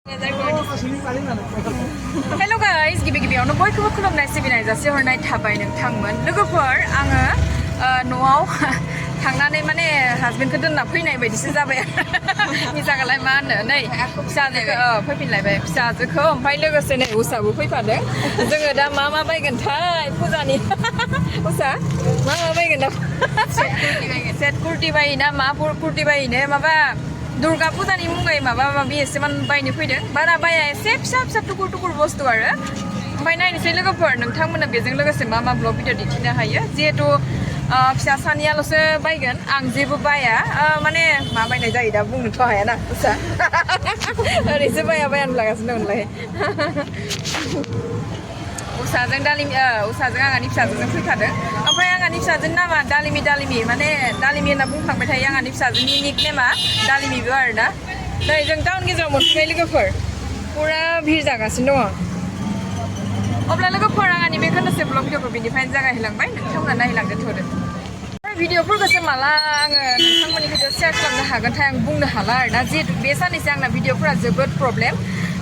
Hello guys, गिबि-गिबियावनो बयखौबो खुलुमनाय सिबिनाय जासिहरनाय थाबाय नोंथांमोन लोगोफोर आङो न'आव थांनानै माने हासबेन्डखौ दोनना फैनाय बायदिसो जाबाय मिसागालाय मा होनो नै फिसाजोखौ फैफिनलायबाय फिसाजोखौ ओमफ्राय लोगोसे नै उसाबो फैफादों जोङो दा मा बायगोनथाय फुजानि उसा मा बायगोन दा सेट कुर्ति बायो ना मा कुर्ति बायोनो माबा दुर्गा फुजानि मुङै माबा माबि एसेमान बायनो फैदों बारा बाया एसे फिसा टुकुर बुस्थु आरो ओमफ्राय नायनोसै लोगोफोर नोंथांमोना बेजों लोगोसे मा ब्लग भिडिअ दिन्थिनो हायो जिहेतु फिसा सानैयाल'सो बायगोन आं जेबो बाया माने मा बायनाय जायो दा बुंनोथ' हायाना उसा ओरैसो बाया होनलागासिनो दंलाय उसाजों आंहानि फिसाजोजों फैखादों ओमफ्राय आंहानि फिसाजोनि नामा दालिमि माने दालिमि होनना बुंखांबाय थायो आंहानि फिसाजोनि निक नेमा दालिमिबो आरो ना नै जों टाउन गेजेराव मोनफैबाय लोगोफोर पुरा भिर जागासिनो दङ अब्ला लोगोफोर आंहानि बे खोनोसे ब्लग भिडिअखौ बिनिफ्रायनो जागायहोलांबाय नोंथांमोना नायलांदो थोदो भिडिअफोरखौसो माला आङो नोंथांमोननि खाथियाव शेयार खालामनो हागोनथाय आं बुंनो हाला आरोना जिहेतु बे साननैसो आंना भिडिअफोरा जोबोद प्रब्लेम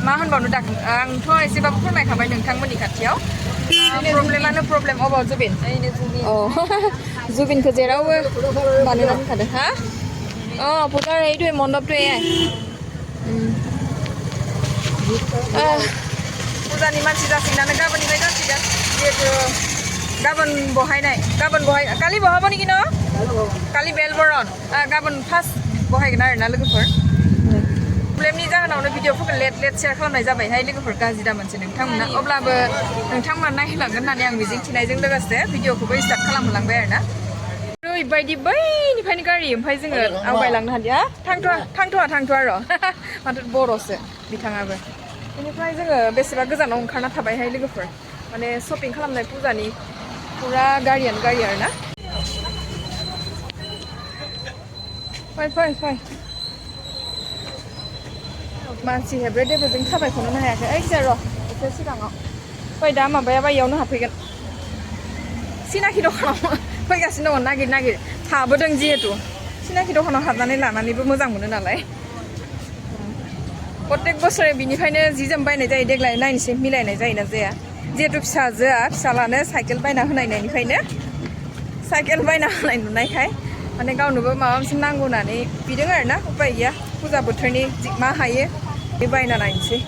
मा होनबावनो दा आंथ' एसेबाबो फोरमायखाबाय नोंथांमोननि खाथियाव प्रब्लेमानो प्रब्लेम अबाव जुबिन औ जुबिनखौ जेरावबो बानायना दोनखादों हा फोटार এইটোৱে মণ্ডপটো এয়াই फुजानि मानसि जासिगोनानो गाबोननिफ्राय जासिगोन जिहेतु गाबोन कालि बहाबो नेखि न कालि बेलबरन गाबोन फार्स्ट बहायगोन आरोना लोगोफोर प्रब्लेमनि जाहोनावनो भिडिअफोरखौ लेट शेयार खालामनाय जाबायहाय लोगोफोर गाज्रि दा मोनसे नोंथांमोना अब्लाबो नोंथांमोना नायहोलांगोन होननानै आं मिजिं थिनायजों लोगोसे भिडिअखौबो स्टार्ट खालामहोलांबाय आरोना ओरैबायदि बैनिफ्रायनो गारि ओमफ्राय जोङो आवगायलांनो हादिया थांथ'वा र' माथो बर'सो बिथाङाबो बेनिफ्राय जोङो बेसेबा गोजानाव ओंखारना थाबायहाय लोगोफोर माने शपिं खालामनाय फुजानि पुरा गारियानो गारि आरोना फै मानसि हेब्रे देब्रेजों थाबायख'नो हायाखै ओइ र' एसे सिगाङाव फै दा माबायाबा इयावनो हाबफैगोन सिनाखि दखानाव फैगासिनो दङ नागिर थाबोदों जिहेतु सिनाखि दखानाव हाबनानै लानानैबो मोजां मोनो नालाय प्रत्येक बोसोरै बिनिफ्रायनो जि जोम बायनाय जायो देग्लाय नायनोसै मिलायनाय जायोना जाया जिहेतु फिसालानो साइकेल बायना होनायनिफ्रायनो साइकेल बायना होनाय नुनायखाय माने गावनोबो माबा मोनसे नांगौ होननानै बिदों आरोना उपाय गैया फुजा बोथोरनि मा हायो बे बायना नायनोसै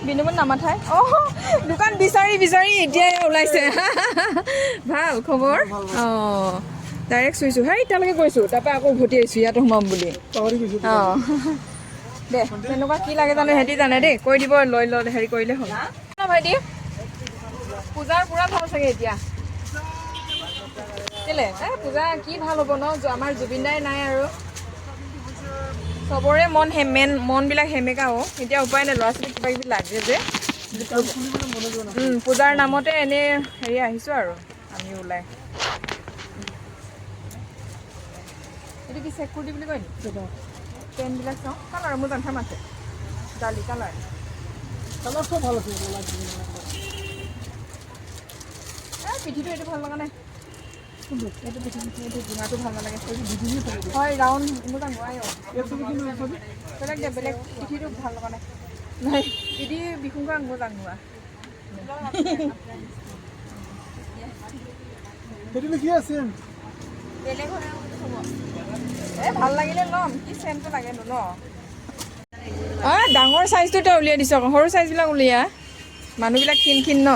बेनोमोन नामाथाय দোকান বিচাৰি এতিয়াই ওলাইছে ভাল খবৰ ডাইৰেক্ট চুইছোঁ হেই এতিয়ালৈকে গৈছোঁ তাৰপৰা আকৌ উভতি আহিছোঁ ইয়াতে সোমাম বুলি দে তেনেকুৱা কি লাগে জানো সিহঁতি জানে দেই কৈ দিব লৈ হেৰি কৰিলে হ'ল ভাইটি পূজাৰ পুৰা ভাল চাগে এতিয়া কেলে পূজা কি ভাল হ'ব ন আমাৰ জুবিন দাই নাই আৰু চবৰে মনবিলাক হেমেকা এতিয়া উপায় নাই ল'ৰা ছোৱালী কিবা কিবি লাগে যে পূজাৰ নামতে এনে হেৰি আহিছোঁ আৰু আমি ওলাই এইটো কি চেক কুৰ্তি বুলি কয় নেকি পেণ্টবিলাক চাওঁ কালাৰ মোজান খাম আছে দালি কালাৰ চব ভাল আছে পিঠিটো এইটো ভাল লগা নাই এইটো ডিঙাটো ভাল নালাগে হয় ৰাউণ্ড মোজান নোৱাৰি বেলেগ পিঠিটো ভাল লগা নাই পিঠি বিশুংখা মোজান নোৱা ভাল লাগিলে ল'ম কি চেণ্টটো লাগেনো ন ডাঙৰ চাইজটো তই উলিয়াই দিছ আকৌ সৰু চাইজবিলাক উলিয়া মানুহবিলাক ক্ষীণ ন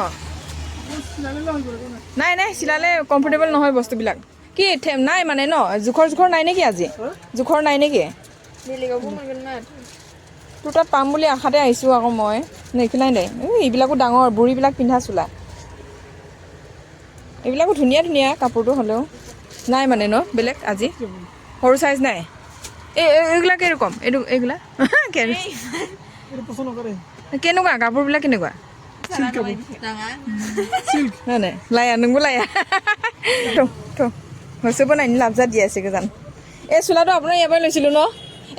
নাই চিলালে কমফৰ্টেবল নহয় বস্তুবিলাক কি নাই মানে ন জোখৰ নাই নেকি আজি জোখৰ নাই নেকি তোৰ তাত পাম বুলি আশাতে আহিছোঁ আকৌ মই নেখিলাই নাই এইবিলাকো ডাঙৰ বুঢ়ীবিলাক পিন্ধা চোলা এইবিলাকো ধুনীয়া কাপোৰটো হ'লেও নাই মানে ন বেলেগ আজি সৰু চাইজ নাই এইবিলাক কেৰকম এইগুলা কেনেকুৱা কাপোৰবিলাক কেনেকুৱা নাই লায়া নोंबो লায়া হৈছেবো নাইনি লাভজা দি আছে গোজান এই চোলাটো আপোনাৰ ইয়াৰ পৰাই লৈছিলোঁ ন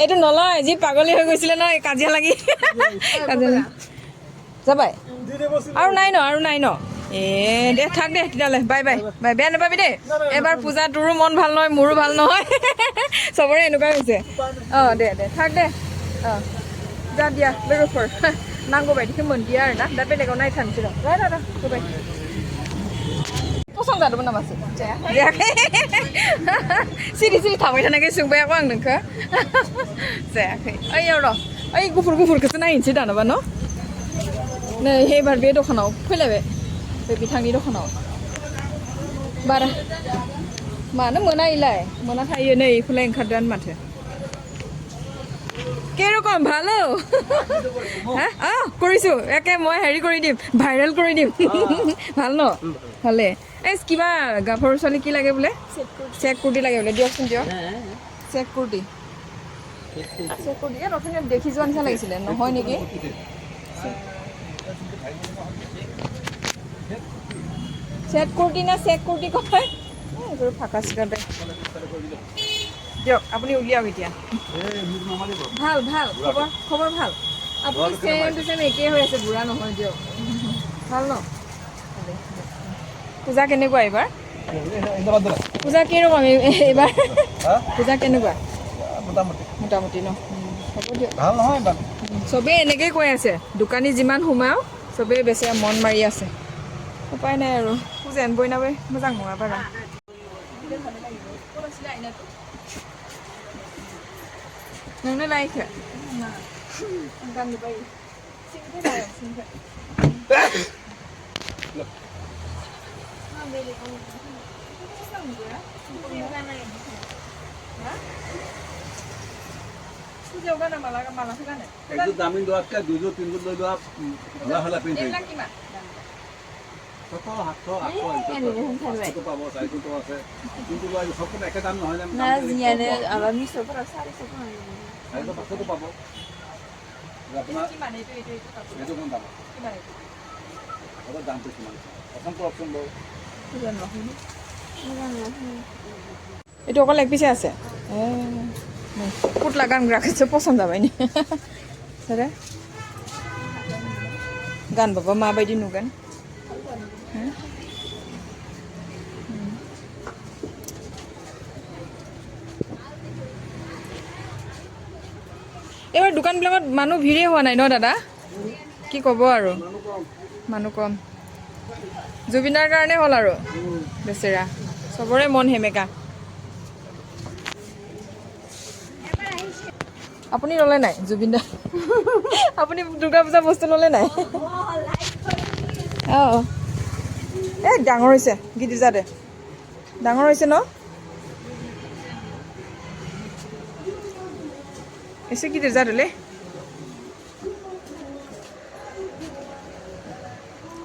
এইটো নলয় যি পাগলী হৈ গৈছিলে ন কাজিয়া লাগি যাবাই আৰু নাই ন দে থাক দে তেতিয়াহ'লে বাই বেয়া নাপাবি দেই এবাৰ পূজা তোৰো মন ভাল নহয় মোৰো ভাল নহয় চবৰে এনেকুৱাই হৈছে দে থাক দে जादिया लोगोफोर नांगौ बायदिखौ मोनदिया आरोना दा बेलेगाव नायथानोसै र' होबाय पसन्द जादोंमोन नामासो जायाखै सिरि सिरि थाबाय थानायखाय सोंबाय आं नोंखौ जायाखै ओइयाव र' ओइ गुफुर गुफुरखौसो नायनोसै दानोबा न' नै एबार बे दखानाव फैलायबाय बे बिथांनि दखानाव बारा मानो मोना इलाय मोना थायो नै इखौलाय ओंखारदों माथो কেরকম ভালো হ্যাঁ কৰিছো একে মই হেৰি কৰি দিম ভাইৰেল কৰি দিম ভাল ন ভালে এই কিবা গাভৰু ছোৱালী কি লাগে বোলে চেক কুৰ্তি লাগে বোলে দিয়কচোন দিয়ক চেক কুৰ্তি অথনি দেখি যোৱা নিচিনা লাগিছিলে নহয় নেকি চেক কুৰ্তি না চেক কুৰ্তি কয় এইবোৰ ফাঁকা চিকাতে দিয়ক আপুনি উলিয়াওক এতিয়া ভাল ভাল খবৰ খবৰ ভাল আপুনি চেম একেই হৈ আছে বুঢ়া নহয় দিয়ক ভাল ন পূজা কেনেকুৱা এইবাৰ পূজা কেনেকুৱা এইবাৰ পূজা কেনেকুৱা মোটামুটি ন হ'ব দিয়ক ভাল নহয় চবেই এনেকেই কৈ আছে দোকানী যিমান সোমাও চবেই বেছি মন মাৰি আছে উপায় নাই আৰু যেন বইনাবৈ মোজাं नङा बारा नोंनो लायखो गाननो बायो फुजायाव गाना मालाथो गानो একটু দামি লোৱাতকৈ 200-300 লৈ লোৱা ভাল হ'লে পিন্ধি এইবিলাক কিমান 700-800 পাব 400 আছে কিন্তু সবটো একে দাম নহয় জানো না জিয়ানে আবার মিছৰপৰা 400 পাব আপোনাৰ কিমান এইটো কাপোৰ এইটো কোন দাম কিমান এইটো দামটো কিমান অসংখ্য অপশ্যন বাৰু এইটো অকল এক পিছে আছে पुतला गानग्राखौसो पसन्द जाबाय नि सोरो गानबाबा माबायदि नुगोन এবাৰ দোকানবিলাকত মানুহ ভিৰে হোৱা নাই ন দাদা কি ক'ব আৰু মানুহ কম জুবিনাৰ কাৰণে হ'ল আৰু বেচেৰা চবৰে মন হেমেকা আপুনি ললে নাই জুবিন দা আপুনি দুৰ্গা পূজা বস্তু ললে নাই এই ডাঙৰ হৈছে গিৰিজাতে ডাঙৰ হৈছে ন এসে গিৰিৰ যাদলে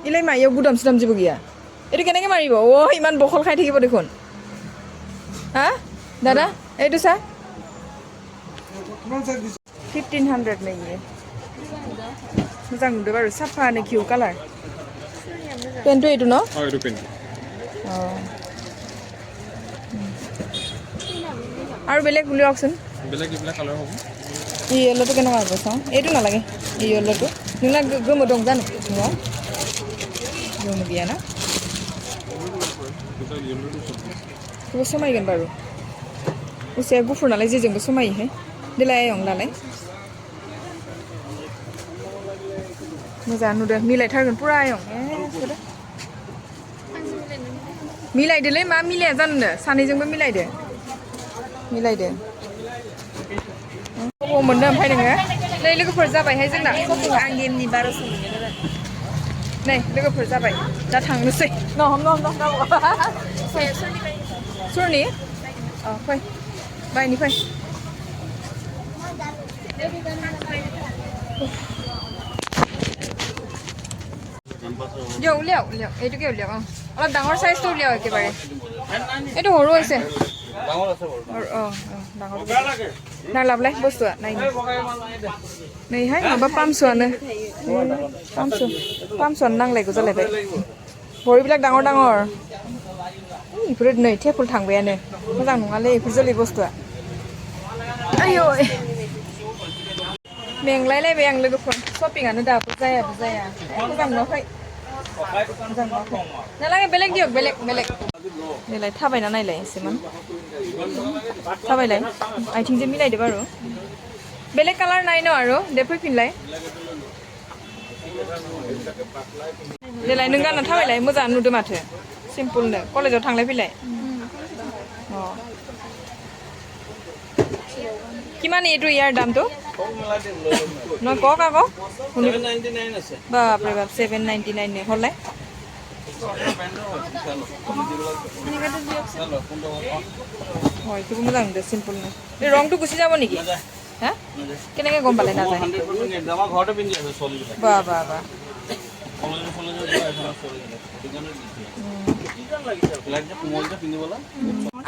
ইলাই মাইও গুদাম সুদাম যাব গিয়া এইটো কেনেকৈ মাৰিব ইমান বখল খাই থাকিব দেখোন হা দাদা এইটো চা 1500 में ये मोजां नुदो बारु साफानो किउ कालार पेन्टु एटु न एटु पेन्ट आरो बेलेग उलियावकसन बेलेग कालार হ'ব इ येल्लोটো केनेকুৱা হ'ব চাওঁ এইটো নালাগে इ येल्लोটো नोंना गोमो दं जानो न'आव गोमो गैया ना बेखौ समायगोन बारु एसे गुफुर नालाय जेजोंबो समायोहाय देलाय आयं लालाय मोजां नुदों मिलायथारगोन पुरा आयं मिलायदोलै मा मिलाया जानो सानैजोंबो मिलायदो बबाव मोनदो ओमफ्राय नोङो नै लोगोफोर जाबायहाय जोंना आं गेमनि 1200 मोनगोन आरो नै लोगोफोर जाबाय दा थांनोसै हम सोरनि फै बायनि फै উলিয়াও এইটোকে উলিয়াও অলপ ডাঙৰ চাইজটো উলিয়াও একেবাৰে এইটো সৰু হৈছে ডাঙৰ লাভলাই বস্তুৱা নাই नैहाय माबा पामसुआनो नांलायगौ जालायबाय भरिবিলাক ডাঙৰ इफोरो नै टेबोल थांबायानो मोजां नङालै इफोर जोलै बुस्थुआ आयौ मेंलायलायबाय आं लोगोफोर शपिंआनो दाबो जाया मोजां नुवाखै नालागे बेलेग दियक बेलेग नैलाय थाबायना नायलाय एसेमान थाबायलाय आथिंजों मिलायदो बारु बेलेग कालार नाय न आरो दे फैफिनलाय देलाय नों गानना थाबायलाय मोजां नुदो माथो सिम्पोलनो कलेजाव थांलाय फैलाय अ কিমান এইটো ইয়াৰ দামটো ন কক আকৌ 799 আছে বাপৰে বাপ 799 নে হলে হয় এইটো মোজাং দে সিম্পল নে এই ৰংটো গুছি যাব নেকি হা কেনেকে গম পালে না যায় 100% আমাৰ ঘৰতে পিন্ধি আছে চলি বা বা বা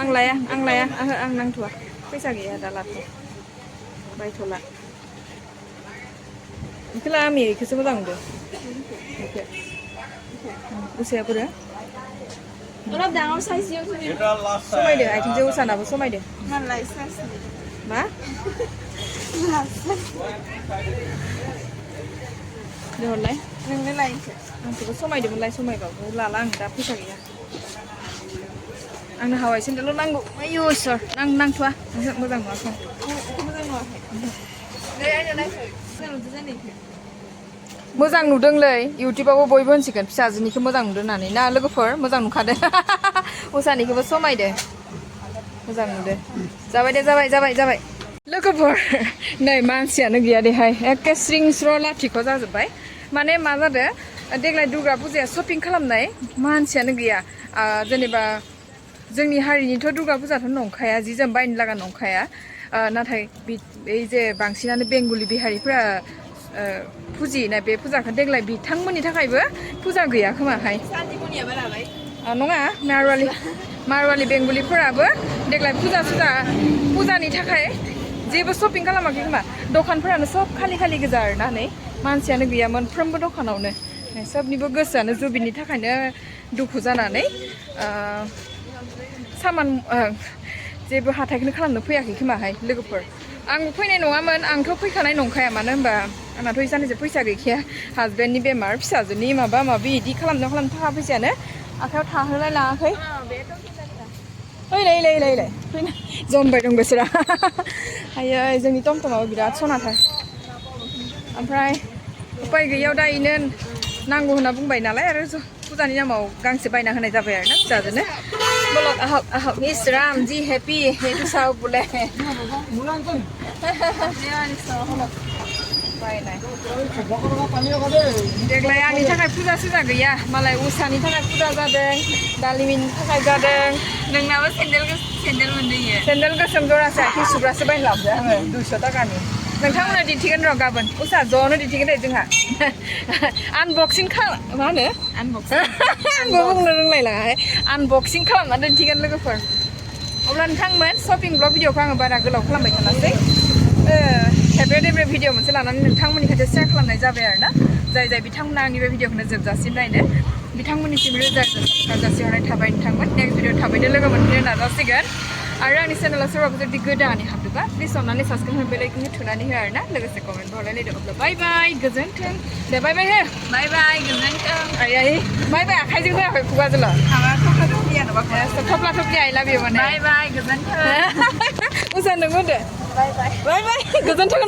आं लाया आं नांथ'आ फैसा गैया दा लाथ' बायथ'ला बेखौ ला आमि बेखौसो मोजां मोनदों बेखौ उसाया बोरो অলপ ডাঙৰ সাইজ দিও তুমি समायदो आथिंजों उसानाबो समायदो মানলাই সাইজ मा देहरलाय नोंनो लायनोसै आंखौबो समायदोंमोनलाय समायबाबो लाला आं दा फैसा गैया आंनो हावाइ सेन्देल नांगौ आयु इसोर नांथ'आ मोजां नुवाखै मोजां नुवाखै नै आयना नायफै मोजां नुदो जानायखौ मोजां नुदोंलै इउटुबावबो बयबो होनसिगोन फिसाजोनिखौ मोजां नुदों होननानै ना लोगोफोर मोजां नुखादों उसानिखौबो समायदो मोजां नुदो जाबाय दे जाबाय लोगोफोर नै मानसियानो गैया देहाय एखे स्रिं स्र' लाथिख' जाजोब्बाय माने मा जादों देग्लाय दुर्गा फुजाया शपिं खालामनाय मानसियानो गैया जेनेबा जोंनि हारिनिथ' दुर्गा फुजाथ' नंखाया जि जोम बायनो लागा नंखाया नाथाय এই जे बांसिनानो बेंगलि बिहारिफोरा फुजिनाय बे फुजाखौ देग्लाय बिथांमोननि थाखायबो फुजा गैया खोमाहाय सानजिमनियाबो लाबाय नङा मारवालि बेंगलिफोराबो देग्लाय फुजानि थाखाय जेबो शपिं खालामाखै खोमा दखानफोरानो सब खालि गोजा आरोना नै मानसियानो गैया मोनफ्रोमबो दखानावनो सबनिबो गोसोआनो जुबिननि थाखायनो दुखु जानानै सामान जेबो हाथायखौनो खालामनो फैयाखै खोमाहाय लोगोफोर आं फैनाय नङामोन आंथ' फैखानाय नंखाया मानो होनबा आंनाथ' इसानैसो फैसा गैखाया हाजबेन्डनि बेमार फिसाजोनि माबा माबि इदि खालामनो थाखा फैसायानो आखायाव थाहोलाय लाङाखै ओइलाय फैना जमबाय दं बेसोरा आयै जोंनि टमटमाबो बिराद सनाथार ओमफ्राय उपाय गैयैयाव दा इनो नांगौ होनना बुंबाय नालाय आरो फुजानि नामाव गांसे बायना होनाय जाबाय आरोना फिसाजोनो बोलक आहक मिस राम जी हैप्पी हेतु साव बोले देग्लाय आंनि थाखाय फुजा सुजा गैया मालाय उषानि थाखाय फुजा जादों दालिमिनि थाखाय जादों नोंनाबो सेन्देल मोनदों सेन्देल गोसोम जरासे आथिं सुग्रासो बायना लाबोदों आङो 200 थाखानि नोंथांमोना दिन्थिगोन र' गाबोन उषा ज'नो दिन्थिगोन दे जोंहा आनबक्सिं मा होनो आंबो बुंनो रोंलायलाङाहाय आनबक्सिं खालामनानै दिन्थिगोन लोगोफोर अब्ला नोंथांमोन शपिं ब्लग भिडिअखौ आङो बारा गोलाव खालामबाय थानासै फेभरेट भिडिअ मोनसे लानानै नोंथांमोननि खाथियाव शेयार खालामनाय जाबाय आरोना जाय बिथांमोना आंनि बे भिडिअखौनो जोबजासिम नायनो बिथांमोननिसिम रोजा जासिहरनाय थाबाय नोंथांमोन नेक्स्ट भिडिअ थाबैनो लोगो मोनफिननो नाजासिगोन आरो आंनि चेनेलाव सोरबाबो जुदि गोदानै हाबदोंबा प्लिज अननानै साबस्क्राइब होनो बेलाइकनखौ थुनानै हो आरोना लोगोसे कमेन्ट हरलायलायदो अब्ला बाय गोजोन्थों दे बाय हो बाय गोजोन्थों आयै बाय आखाइजों होआखै खुगाजोंल' माबा थफ्ला थफ्लिया नङा थफ्ला थफ्लि आइ लाभ इउ माने बाय गोजोन्थों उषा नों होदो बाय गोजोन्थों